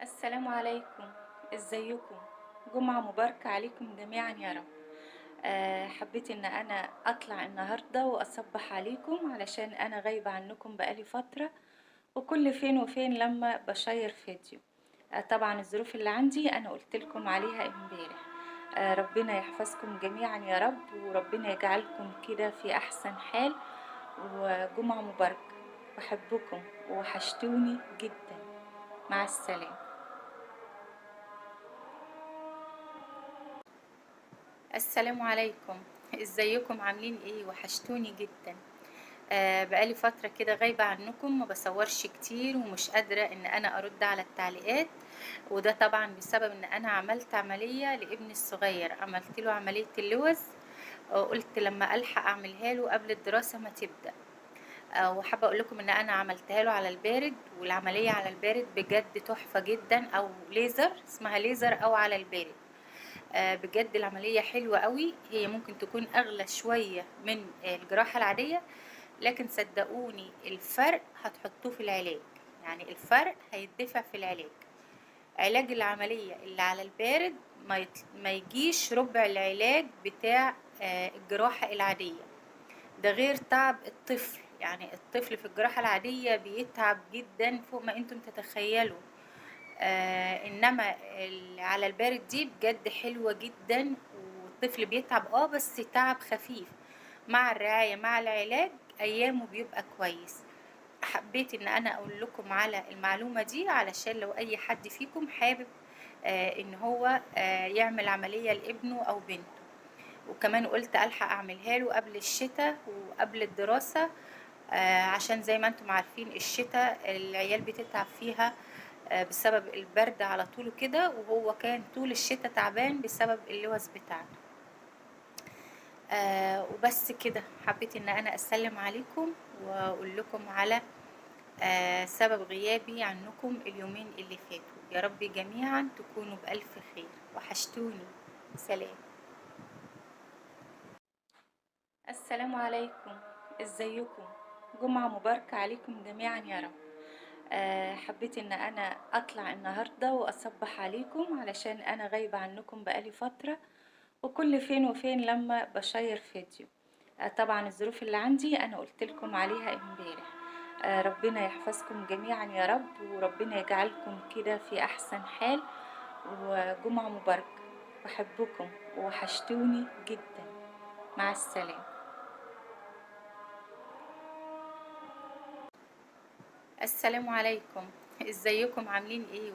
السلام عليكم. ازيكم؟ جمعة مباركة عليكم جميعا يا رب. حبيت ان انا اطلع النهاردة واصبح عليكم علشان انا غايبة عنكم بقالي فترة، وكل فين وفين لما بشير فيديو. طبعا الظروف اللي عندي انا قلت لكم عليها امبارح. ربنا يحفظكم جميعا يا رب، وربنا يجعلكم كده في احسن حال. وجمعة مباركة. بحبكم ووحشتوني جدا. مع السلامة. السلام عليكم. ازيكم؟ عاملين ايه؟ وحشتوني جدا. بقالي فترة كده غايبة عنكم، ما بصورش كتير ومش قادرة ان انا ارد على التعليقات. وده طبعا بسبب ان انا عملت عملية لابني الصغير، عملت له عملية اللوز. قلت لما الحق اعملها له قبل الدراسة ما تبدأ. وحابة اقول لكم ان انا عملتها له على البارد، والعملية على البارد بجد تحفة جدا، او ليزر، اسمها ليزر او على البارد. بجد العملية حلوة قوي، هي ممكن تكون أغلى شوية من الجراحة العادية، لكن صدقوني الفرق هتحطوه في العلاج. يعني الفرق هيدفع في العلاج. علاج العملية اللي على البارد ما يجيش ربع العلاج بتاع الجراحة العادية. ده غير تعب الطفل، يعني الطفل في الجراحة العادية بيتعب جدا فوق ما انتم تتخيلوا. انما على البارد دي بجد حلوة جدا، والطفل بيتعب بس تعب خفيف. مع الرعاية مع العلاج ايامه بيبقى كويس. حبيت ان انا اقول لكم على المعلومة دي علشان لو اي حد فيكم حابب ان هو يعمل عملية لابنه او بنته. وكمان قلت الحق اعملها له قبل الشتاء وقبل الدراسة. عشان زي ما انتم عارفين الشتاء العيال بتتعب فيها بسبب البرد على طول كده، وهو كان طول الشتاء تعبان بسبب اللوز بتاعته. وبس كده، حبيت ان انا اسلم عليكم واقول لكم على سبب غيابي عنكم اليومين اللي فاتوا. يا رب جميعا تكونوا بألف خير، وحشتوني. سلام. السلام عليكم. ازيكم؟ جمعة مباركة عليكم جميعا يا رب. حبيت ان انا اطلع النهاردة واصبح عليكم علشان انا غايبة عنكم بقالي فترة، وكل فين وفين لما بشير فيديو. طبعا الظروف اللي عندي انا قلت لكم عليها امبارح. ربنا يحفظكم جميعا يا رب، وربنا يجعلكم كده في احسن حال. وجمعة مباركة. بحبكم ووحشتوني جدا. مع السلامة. السلام عليكم. ازيكم؟ عاملين ايه؟